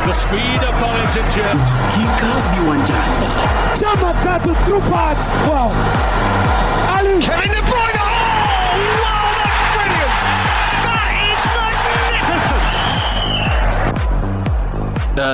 The speed of Bollinger. Kika viwanjani. Chama katu through pass. Wow. Ali. Kevin De Bruyne. Oh, wow, that's brilliant. That is magnificent.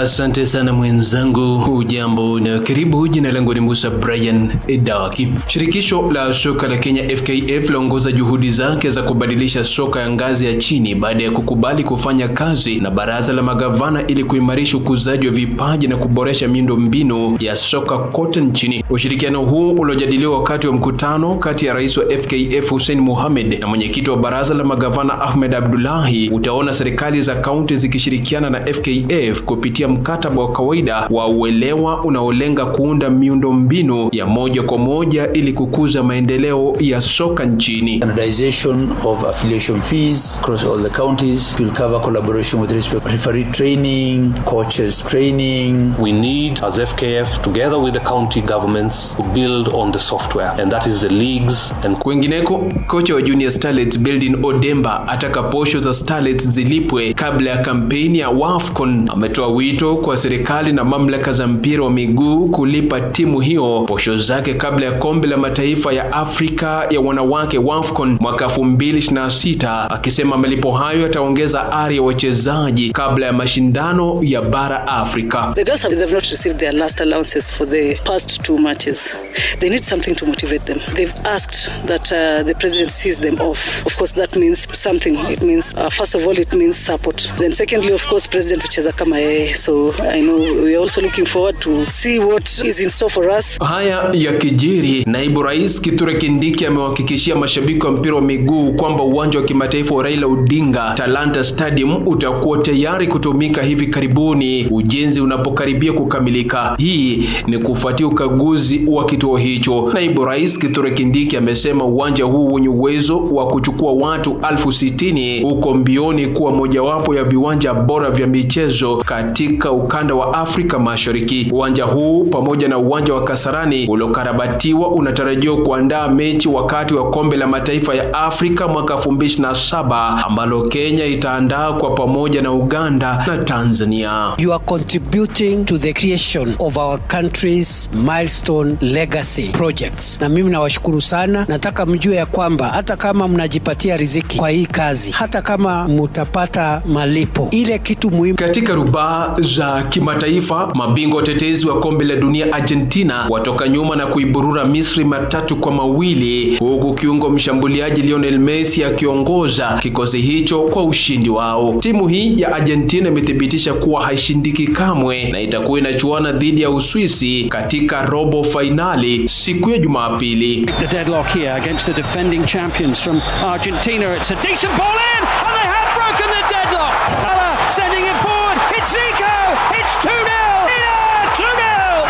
Asante sana mwenzangu, hujambo na karibu. Jina langu ni Musa Brian Edaki. Shirikisho la soka la Kenya FKF laongoza juhudi zake za kubadilisha soka ya ngazi ya chini baada ya kukubali kufanya kazi na baraza la magavana ili kuimarisha ukuzaji wa vipaji na kuboresha miundombinu ya soka kote nchini. Ushirikiano huu uliojadiliwa wakati wa mkutano kati ya rais wa FKF Hussein Mohamed na mwenyekiti wa baraza la magavana Ahmed Abdullahi utaona serikali za kaunti zikishirikiana na FKF kupitia mkataba wa kawaida wa uelewa unaolenga kuunda miundombinu ya moja kwa moja ili kukuza maendeleo ya soka nchini. Standardization of affiliation fees across all the counties will cover collaboration with respect to referee training, coaches training. We need, as FKF, together with the county governments, to build on the software, and that is the leagues. And kwingineko, kocha wa Junior Starlets Building Odemba ataka posho za Starlets zilipwe kabla ya kampeni ya WAFCON. Ametoa wito kwa serikali na mamlaka za mpira wa miguu kulipa timu hiyo posho zake kabla ya kombe la mataifa ya Afrika ya wanawake WAFCON mwaka 2026, akisema malipo hayo yataongeza ari ya wachezaji kabla ya mashindano ya bara Afrika. The girls have not received their last allowances for the past 2 matches. They need something to motivate them. They've asked that the president sees them off. Of course that means something. It means first of all it means support. Then secondly of course president ucheza kama yeye. So I know we are also looking forward to see what is in store for us. Haya ya kijiri, naibu rais Kithure Kindiki amewahakikishia mashabiki wa mpira wa miguu kwamba uwanja wa kimataifa wa Raila Odinga Talanta Stadium utakuwa tayari kutumika hivi karibuni ujenzi unapokaribia kukamilika. Hii ni kufuatia ukaguzi wa kituo hicho. Naibu rais Kithure Kindiki amesema uwanja huu wenye uwezo wa kuchukua watu 60,000 uko mbioni kuwa mojawapo ya viwanja bora vya michezo katika ukanda wa Afrika Mashariki. Uwanja huu pamoja na uwanja wa Kasarani uliokarabatiwa unatarajiwa kuandaa mechi wakati wa kombe la mataifa ya Afrika mwaka 2027 ambalo Kenya itaandaa kwa pamoja na Uganda na Tanzania. You are contributing to the creation of our country's milestone legacy projects. Na mimi nawashukuru sana. Nataka mjue ya kwamba hata kama mnajipatia riziki kwa hii kazi, hata kama mtapata malipo, ile kitu muhimu. Katika rubaa za kimataifa, mabingwa tetezi wa kombe la dunia Argentina watoka nyuma na kuiburura Misri 3-2, huku kiungo mshambuliaji Lionel Messi akiongoza kikosi hicho kwa ushindi wao. Timu hii ya Argentina imethibitisha kuwa haishindiki kamwe na itakuwa inachuana dhidi ya Uswisi katika robo finali siku ya Jumapili. The deadlock here against the defending champions from Argentina. It's a decent ball in and they have broken the deadlock. Tala sending it forward. It's Zico. It's 2-0. 2-0.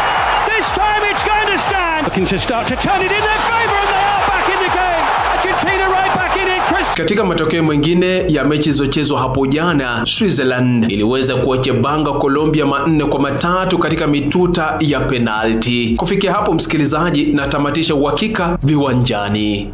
This time it's going to stand. Looking to start to turn it in their favor and they are back in the game. Argentina right back in it. Katika matokeo mengine ya mechi zilizochezwa hapo jana, Switzerland iliweza kuwachebanga Colombia 4-3 katika mituta ya penalti. Kufikia hapo msikilizaji, natamatisha uhakika viwanjani.